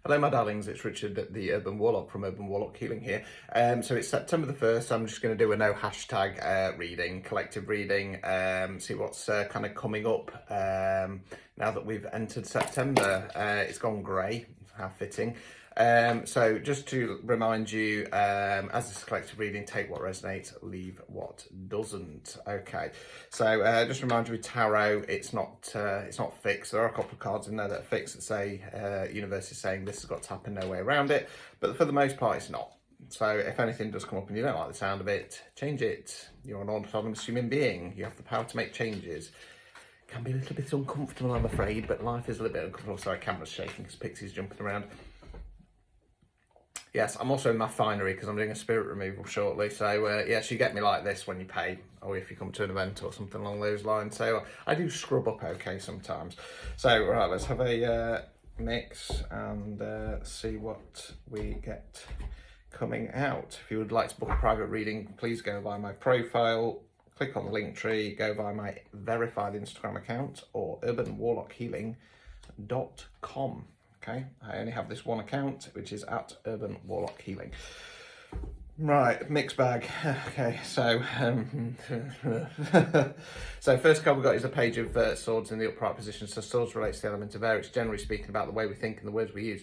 Hello my darlings, it's Richard the Urban Warlock from Urban Warlock Healing here. So it's September the 1st, so I'm just going to do a no hashtag reading, collective reading, see what's kind of coming up now that we've entered September. It's gone grey, how fitting. So just to remind you, as this collective reading, take what resonates, leave what doesn't. Okay, so just remind you with tarot, it's not fixed. There are a couple of cards in there that are fixed that say universe is saying this has got to happen, no way around it, but for the most part it's not. So if anything does come up and you don't like the sound of it, change it. You're an autonomous human being, you have the power to make changes. Can be a little bit uncomfortable, I'm afraid, but life is a little bit uncomfortable. Sorry, camera's shaking because Pixie's jumping around. Yes, I'm also in my finery because I'm doing a spirit removal shortly. So yes, you get me like this when you pay, or if you come to an event or something along those lines. So I do scrub up okay sometimes. So right, let's have a mix and see what we get coming out. If you would like to book a private reading, please go via my profile, click on the link tree, go via my verified Instagram account or urbanwarlockhealing.com. Okay, I only have this one account, which is at Urban Warlock Healing. Right, mixed bag. Okay, so so first card we got is a Page of Swords in the upright position. So swords relates to the element of air. It's generally speaking about the way we think and the words we use.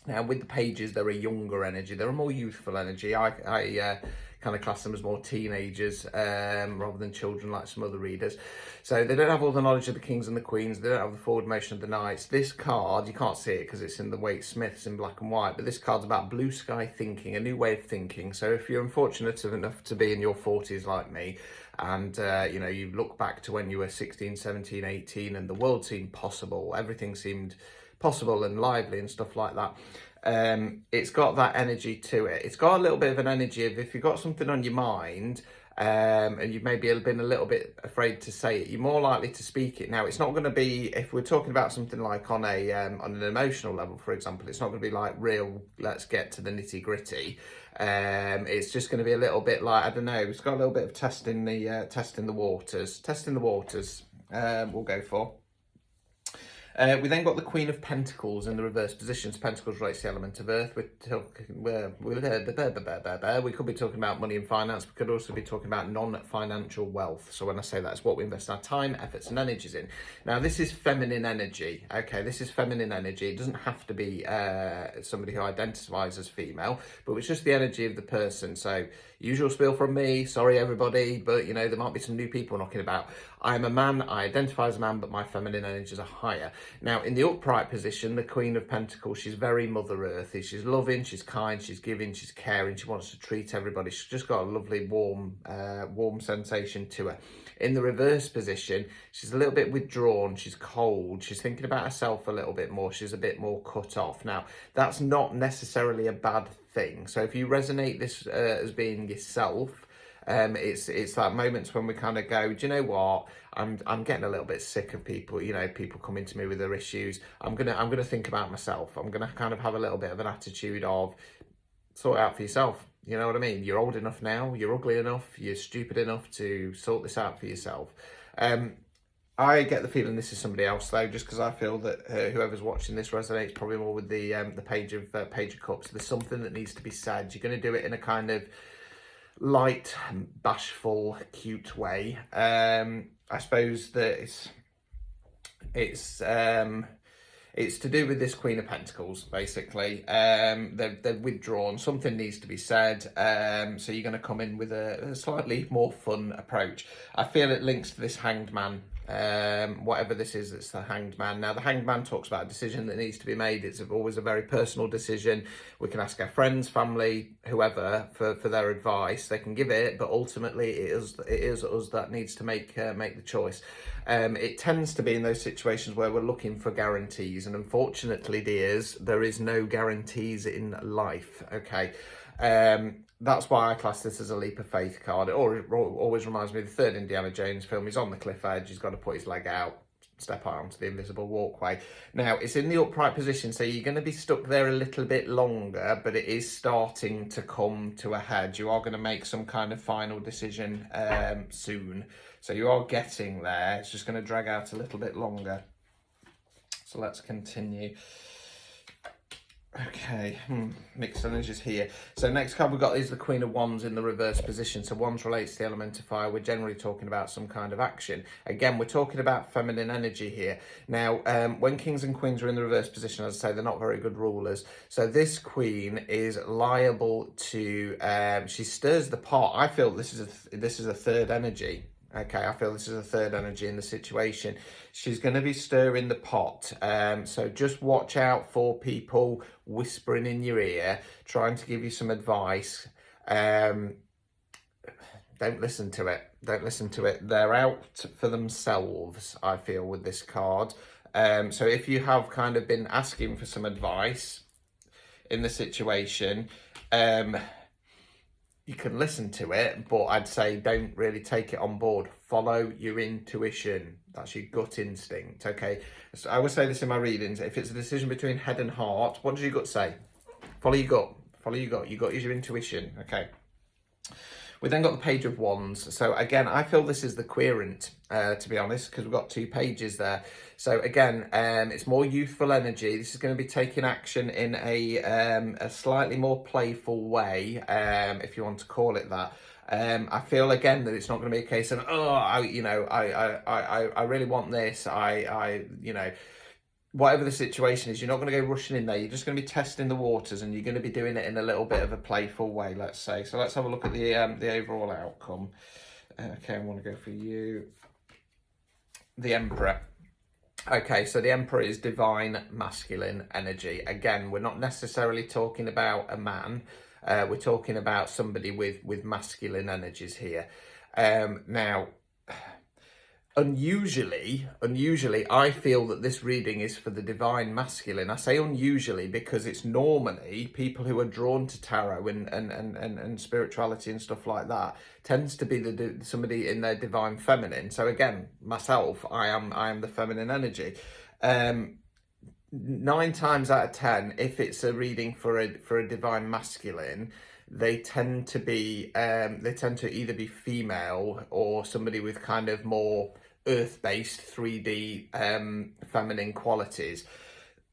Now with the pages, they're a younger energy. They're a more youthful energy. I kind of class them as more teenagers rather than children like some other readers. So they don't have all the knowledge of the kings and the queens. They don't have the forward motion of the knights. This card, you can't see it because it's in the Waite Smiths in black and white, but this card's about blue sky thinking, a new way of thinking. So if you're unfortunate enough to be in your 40s like me, and you know, you look back to when you were 16, 17, 18 and the world seemed possible, everything seemed possible and lively and stuff like that. It's got that energy to it. It's got a little bit of an energy of if you've got something on your mind and you've maybe been a little bit afraid to say it, you're more likely to speak it. Now, it's not going to be, if we're talking about something like on an emotional level, for example, it's not going to be like real, let's get to the nitty gritty. It's just going to be a little bit like, I don't know, it's got a little bit of testing the waters. We'll go for. We then got the Queen of Pentacles in the reverse position. So Pentacles relates to the element of earth. We could be talking about money and finance. We could also be talking about non-financial wealth. So when I say that, it's what we invest our time, efforts and energies in. Now, this is feminine energy. Okay, this is feminine energy. It doesn't have to be somebody who identifies as female, but it's just the energy of the person. So usual spiel from me. Sorry, everybody, but you know, there might be some new people knocking about. I'm a man. I identify as a man, but my feminine energies are higher. Now, in the upright position, the Queen of Pentacles, she's very Mother Earthy. She's loving, she's kind, she's giving, she's caring. She wants to treat everybody. She's just got a lovely, warm sensation to her. In the reverse position, she's a little bit withdrawn. She's cold. She's thinking about herself a little bit more. She's a bit more cut off. Now, that's not necessarily a bad thing. So if you resonate this as being yourself, it's that moments when we kind of go, do you know what? I'm getting a little bit sick of people, you know, people coming to me with their issues. I'm gonna think about myself. I'm gonna kind of have a little bit of an attitude of sort it out for yourself. You know what I mean? You're old enough now. You're ugly enough. You're stupid enough to sort this out for yourself. I get the feeling this is somebody else though, just because I feel that whoever's watching this resonates probably more with the Page of Cups. There's something that needs to be said. You're going to do it in a kind of light, bashful, cute way. I suppose that it's to do with this Queen of Pentacles, basically. They're withdrawn. Something needs to be said. So you're going to come in with a slightly more fun approach. I feel it links to this Hanged Man. Whatever this is, it's the Hanged Man. Now, the Hanged Man talks about a decision that needs to be made. It's always a very personal decision. We can ask our friends, family, whoever for their advice. They can give it, but ultimately it is us that needs to make the choice. It tends to be in those situations where we're looking for guarantees, and unfortunately, dears, there is no guarantees in life. Okay. That's why I class this as a leap of faith card. It always reminds me of the third Indiana Jones film. He's on the cliff edge. He's got to put his leg out, step out onto the invisible walkway. Now, it's in the upright position, so you're going to be stuck there a little bit longer, but it is starting to come to a head. You are going to make some kind of final decision soon. So you are getting there. It's just going to drag out a little bit longer. So let's continue. Okay, mixed energies here. So next card we've got is the Queen of Wands in the reverse position. So Wands relates to the element of fire. We're generally talking about some kind of action. Again, we're talking about feminine energy here. Now, when kings and queens are in the reverse position, as I say, they're not very good rulers. So this queen is liable to, she stirs the pot. I feel this is a third energy. Okay, I feel this is a third energy in the situation. She's going to be stirring the pot. So just watch out for people whispering in your ear, trying to give you some advice. Don't listen to it. Don't listen to it. They're out for themselves, I feel, with this card. So if you have kind of been asking for some advice in the situation, you can listen to it, but I'd say don't really take it on board. Follow your intuition. That's your gut instinct, okay? So I would say this in my readings. If it's a decision between head and heart, what does your gut say? Follow your gut. Follow your gut. Your gut is your intuition, okay? We then got the Page of Wands. So again, I feel this is the querent, to be honest, because we've got 2 pages there. So again, it's more youthful energy. This is going to be taking action in a slightly more playful way, if you want to call it that. I feel again that it's not going to be a case of, oh, I really want this. Whatever the situation is, you're not going to go rushing in there. You're just going to be testing the waters, and you're going to be doing it in a little bit of a playful way, let's say. So let's have a look at the overall outcome. Okay, I want to go for you. The Emperor. Okay, so the Emperor is divine masculine energy. Again, we're not necessarily talking about a man. We're talking about somebody with masculine energies here. Now, unusually, I feel that this reading is for the divine masculine. I say unusually because it's normally people who are drawn to tarot and spirituality and stuff like that tends to be somebody in their divine feminine. So again, myself, I am the feminine energy. 9 times out of 10, if it's a reading for a divine masculine, they tend to either be female or somebody with kind of more earth-based 3D feminine qualities.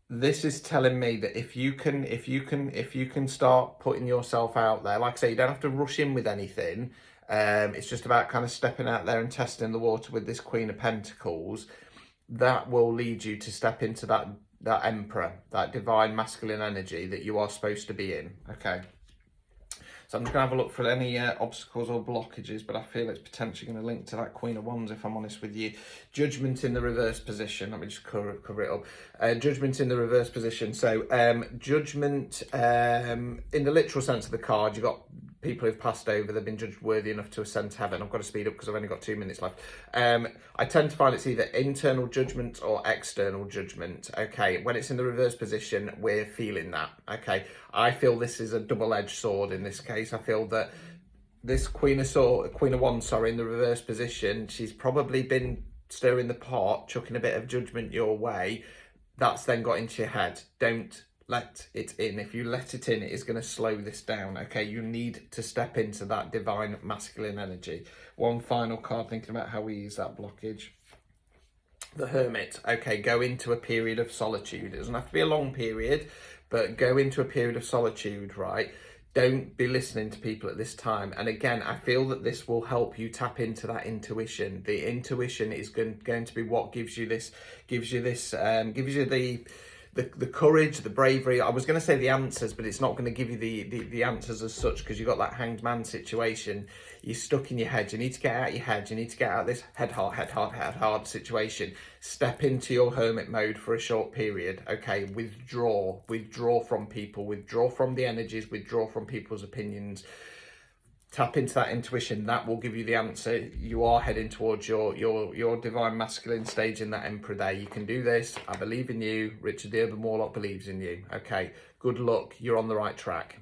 This is telling me that if you can start putting yourself out there, like I say, you don't have to rush in with anything. It's just about kind of stepping out there and testing the water with this Queen of Pentacles. That will lead you to step into that Emperor, that divine masculine energy that you are supposed to be in. Okay. So I'm just going to have a look for any obstacles or blockages, but I feel it's potentially going to link to that Queen of Wands, if I'm honest with you. Judgment in the reverse position. Let me just cover it up. Judgment in the reverse position. So judgment, in the literal sense of the card, you've got people who've passed over, they've been judged worthy enough to ascend to heaven. I've got to speed up because I've only got 2 minutes left. I tend to find it's either internal judgment or external judgment. Okay, when it's in the reverse position, we're feeling that. Okay, I feel this is a double-edged sword in this case. I feel that this Queen of Wands, in the reverse position, she's probably been stirring the pot, chucking a bit of judgment your way. That's then got into your head. Don't let it in. If you let it in, it is going to slow this down. Okay, you need to step into that divine masculine energy. One final card, thinking about how we use that blockage. The Hermit. Okay, go into a period of solitude. It doesn't have to be a long period, but go into a period of solitude, right? Don't be listening to people at this time. And again, I feel that this will help you tap into that intuition. The intuition is going to be what gives you the courage, the bravery. I was going to say the answers, but it's not going to give you the answers as such, because you've got that hanged man situation. You're stuck in your head. You need to get out of your head. You need to get out of this head hard situation. Step into your hermit mode for a short period. Okay, withdraw from people, withdraw from the energies, withdraw from people's opinions. Tap into that intuition. That will give you the answer. You are heading towards your divine masculine stage in that Emperor day. You can do this. I believe in you. Richard the Urban Warlock believes in you. Okay, good luck. You're on the right track.